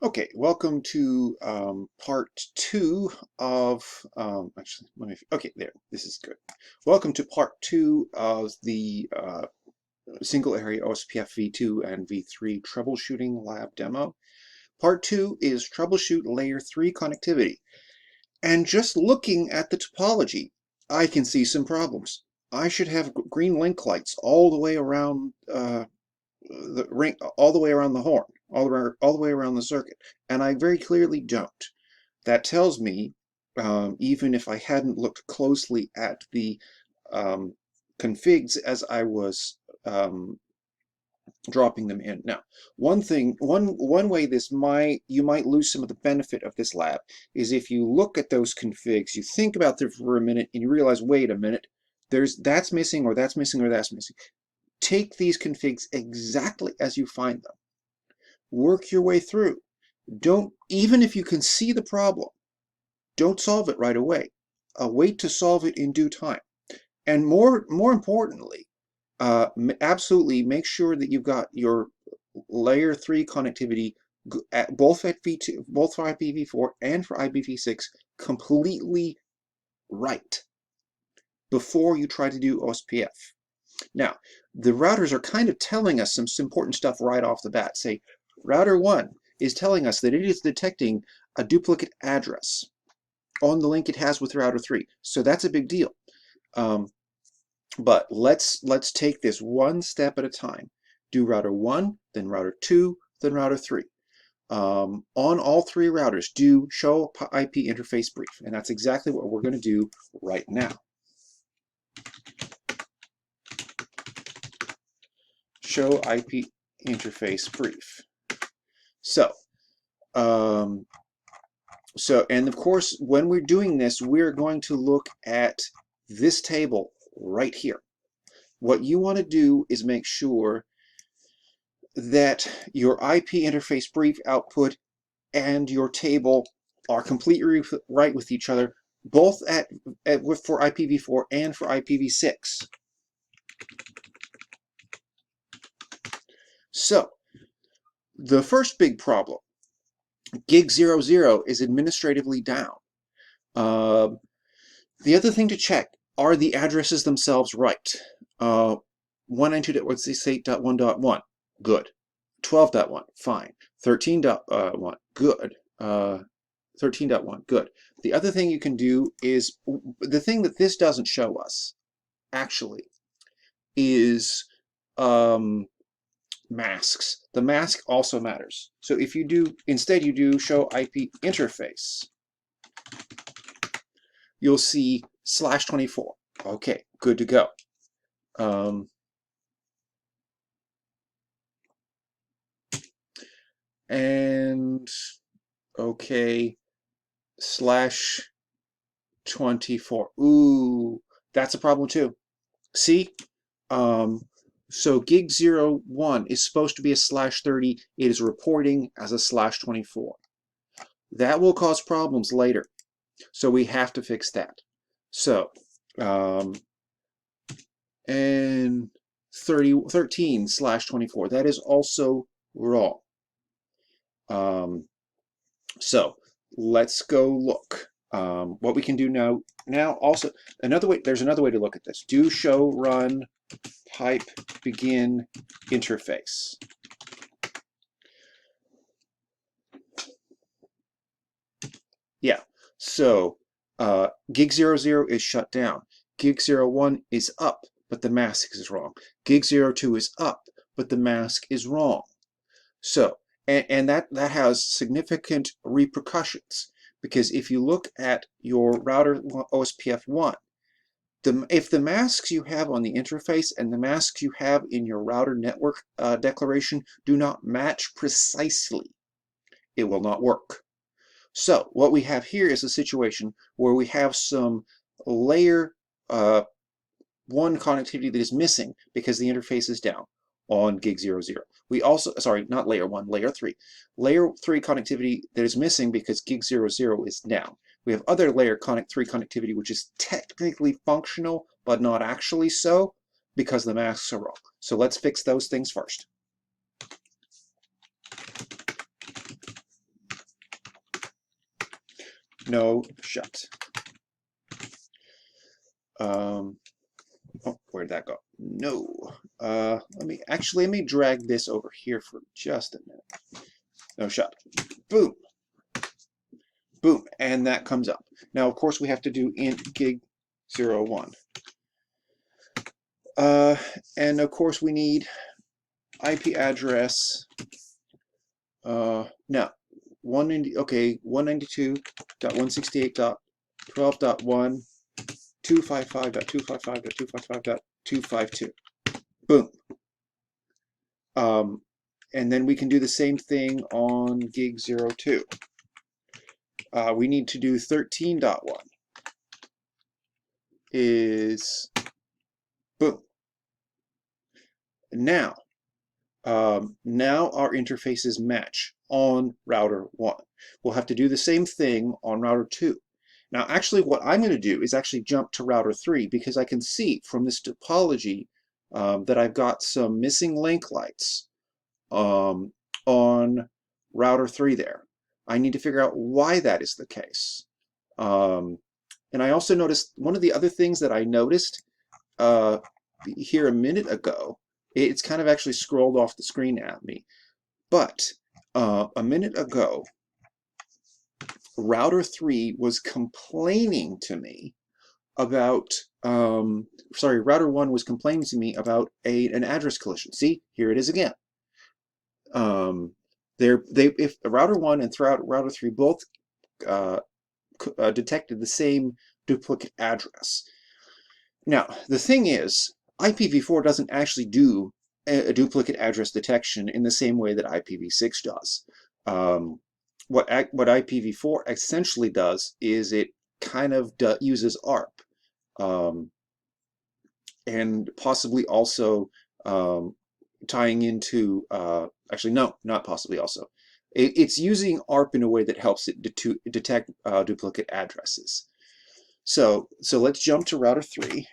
Okay, welcome to part two of, actually, okay, there, this is good. Welcome to part two of the single area OSPF V2 and V3 troubleshooting lab demo. Part two is troubleshoot layer 3 connectivity. And just looking at the topology, I can see some problems. I should have green link lights all the way around the ring, all the way around the horn, all the way around the circuit, and I very clearly don't. That tells me, even if I hadn't looked closely at the configs as I was dropping them in. Now, one way you might lose some of the benefit of this lab is if you look at those configs, you think about them for a minute, and you realize, wait a minute, that's missing, or that's missing, or that's missing. Take these configs exactly as you find them. Work your way through. Even if you can see the problem, don't solve it right away. Wait to solve it in due time. And more importantly, absolutely make sure that you've got your layer 3 connectivity both at V2, both for IPv4 and for IPv6 completely right before you try to do OSPF. Now, the routers are kind of telling us some important stuff right off the bat. Say, router 1 is telling us that it is detecting a duplicate address on the link it has with router 3. So that's a big deal. But let's take this one step at a time. Do router 1, then router 2, then router 3. On all three routers, do show IP interface brief. And that's exactly what we're going to do right now. Show IP interface brief. So, and of course, when we're doing this, we're going to look at this table right here. What you want to do is make sure that your IP interface brief output and your table are completely right with each other, both for IPv4 and for IPv6. So, the first big problem, gig 00 is administratively down. The other thing to check, are the addresses themselves right? 192.168.1.1, good. 12.1, fine. 13.1, good. 13.1, good. The other thing you can do is, the thing that this doesn't show us, actually, is masks. The mask also matters. So if you do, instead you do show IP interface, you'll see /24. Okay, good to go. And okay, /24. Ooh, that's a problem too. See? So gig 01 is supposed to be a /30. It is reporting as a /24. That will cause problems later. So we have to fix that. So, and 13/24, that is also wrong. So let's go look. What we can do now also, there's another way to look at this. Do show run pipe begin interface. Yeah, so gig 00 is shut down. Gig 01 is up, but the mask is wrong. Gig 02 is up, but the mask is wrong. So, and that has significant repercussions, because if you look at your router OSPF1, if the masks you have on the interface and the masks you have in your router network declaration do not match precisely, it will not work. So what we have here is a situation where we have some layer 1 connectivity that is missing because the interface is down on gig 00. We also, sorry, not layer 1, layer 3. Layer 3 connectivity that is missing because gig 00 is down. We have other layer 3 connectivity which is technically functional but not actually so because the masks are wrong. So let's fix those things first. No shut. Oh, where'd that go? No. Let me drag this over here for just a minute. No shut. Boom. Boom. And that comes up. Now, of course, we have to do int gig 01. And of course, we need IP address. Now, 192.168.12.1, 255.255.255.252. Boom. And then we can do the same thing on gig 02. We need to do 13.1 is boom. Now our interfaces match on router 1. We'll have to do the same thing on router 2. Now, actually, what I'm going to do is actually jump to router 3 because I can see from this topology that I've got some missing link lights on router 3 there. I need to figure out why that is the case. And I also noticed one of the other things that I noticed here a minute ago, it's kind of actually scrolled off the screen at me, but a minute ago, router 3 was complaining to me about, router 1 was complaining to me about an address collision. See, here it is again. If router 1 and router 3 both detected the same duplicate address. Now, the thing is, IPv4 doesn't actually do a duplicate address detection in the same way that IPv6 does. What IPv4 essentially does is it kind of uses ARP, and possibly also tying into, actually no, not possibly also. It's using ARP in a way that helps it detect duplicate addresses. So let's jump to router 3,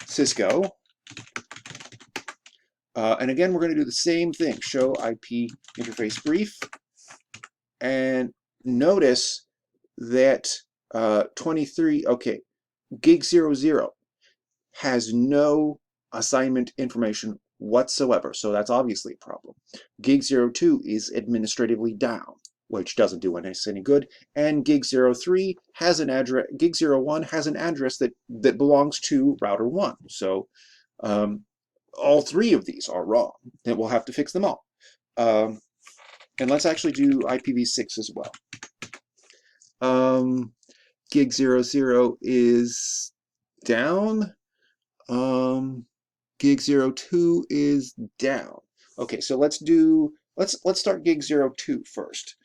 Cisco. And again, we're going to do the same thing, show IP interface brief. And notice that 23, okay, gig 00 has no assignment information whatsoever, so that's obviously a problem. Gig 02 is administratively down, which doesn't do us any good, and gig 03 has an address, gig 01 has an address that belongs to router 1. So all three of these are wrong, and we'll have to fix them all. And let's actually do IPv6 as well. Gig 00 is down. Gig 02 is down. Okay, so let's start gig 02 first.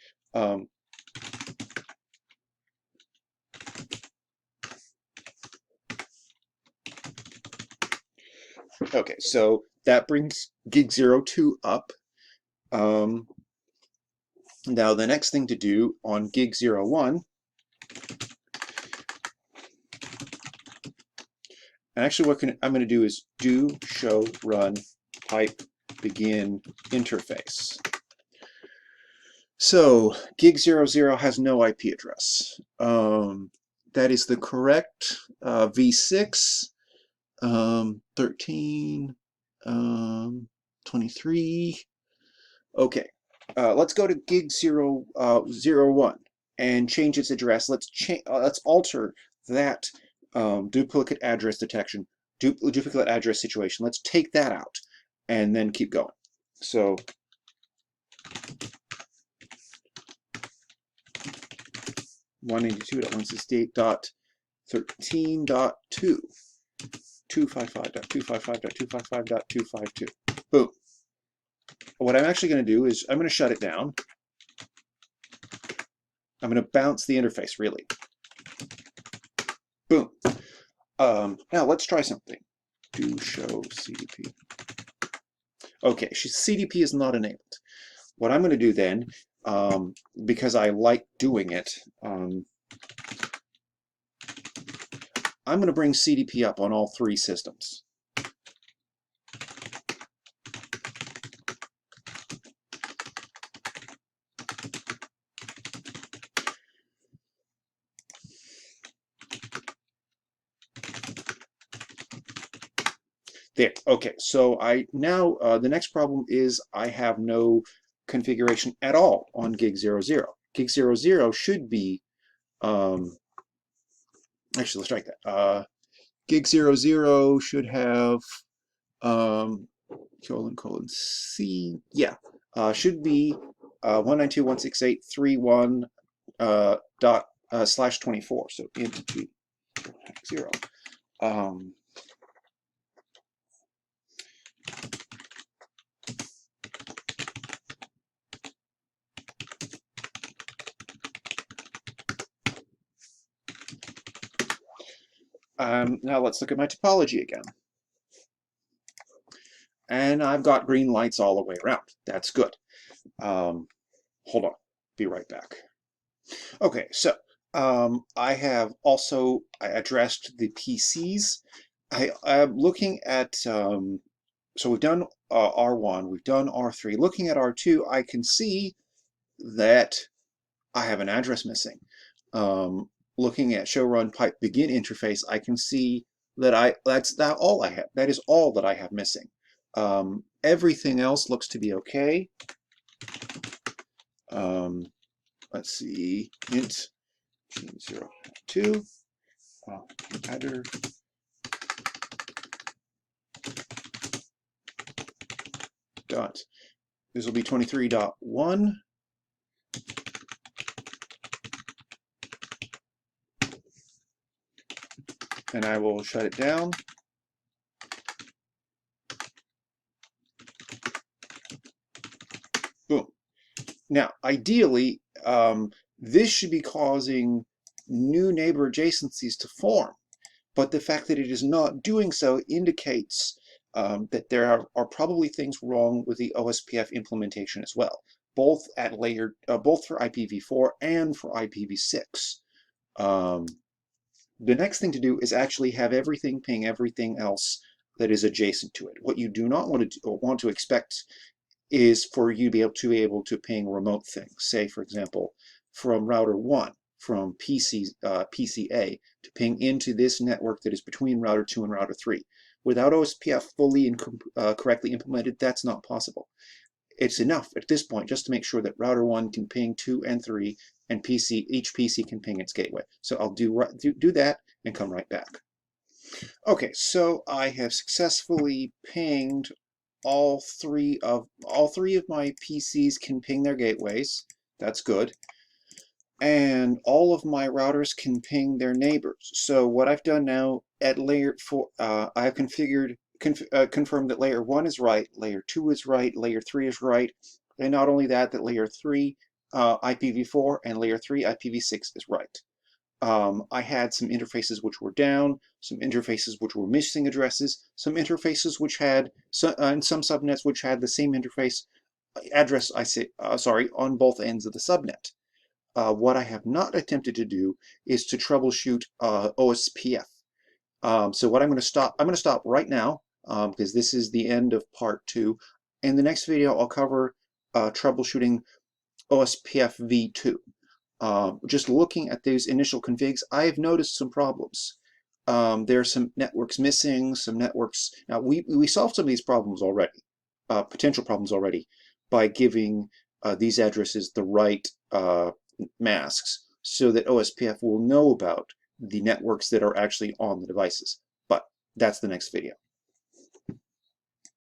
Okay, so that brings gig 02 up. Now the next thing to do on gig 01, and actually what I'm going to do is do show run type begin interface. So gig 00 has no IP address. That is the correct v6, 13, 23. Okay, let's go to gig 01 and change its address. Let's alter that duplicate address detection, duplicate address situation. Let's take that out and then keep going. So 192.168.13.2, 255.255.255.252. Boom. What I'm actually going to do is I'm going to shut it down. I'm going to bounce the interface, really. Boom. Now let's try something. Do show CDP. Okay, CDP is not enabled. What I'm going to do then, because I like doing it, I'm going to bring CDP up on all three systems. There. Okay, so I now the next problem is I have no configuration at all on gig 00. Gig 00 should be actually let's strike that. Gig 00 should have um, colon C. Yeah, should be 192.168.3.1 dot slash 24. So int g 0. Um, now let's look at my topology again. And I've got green lights all the way around. That's good. Hold on. Be right back. Okay, so I have also addressed the PCs. I'm looking at, so we've done R1, we've done R3. Looking at R2, I can see that I have an address missing. Looking at show run pipe begin interface, I can see that that's all I have. That is all that I have missing. Everything else looks to be okay. Let's see, int G02 adder dot. This will be 23.1. And I will shut it down. Boom. Now, ideally, this should be causing new neighbor adjacencies to form, but the fact that it is not doing so indicates that there are probably things wrong with the OSPF implementation as well, both at layer, both for IPv4 and for IPv6. The next thing to do is actually have everything ping everything else that is adjacent to it. What you do not want to expect is for you to be able to ping remote things. Say, for example, from router 1, from PCA, to ping into this network that is between router 2 and router 3. Without OSPF fully and correctly implemented, that's not possible. It's enough at this point just to make sure that router 1 can ping 2 and 3, and each PC can ping its gateway. So I'll do that and come right back. Okay, so I have successfully pinged all three of my PCs can ping their gateways. That's good. And all of my routers can ping their neighbors. So what I've done now at layer 4, I have confirmed that layer 1 is right, layer 2 is right, layer 3 is right, and not only that, that layer 3 IPv4 and layer 3 IPv6 is right. I had some interfaces which were down, some interfaces which were missing addresses, some interfaces which had, and some subnets which had the same interface address, on both ends of the subnet. What I have not attempted to do is to troubleshoot OSPF. So what I'm going to stop right now because this is the end of part 2. In the next video, I'll cover troubleshooting OSPF v2. Just looking at these initial configs, I've noticed some problems. There are some networks missing, some networks. Now, we solved some of these problems already, potential problems already, by giving these addresses the right masks so that OSPF will know about the networks that are actually on the devices. But that's the next video.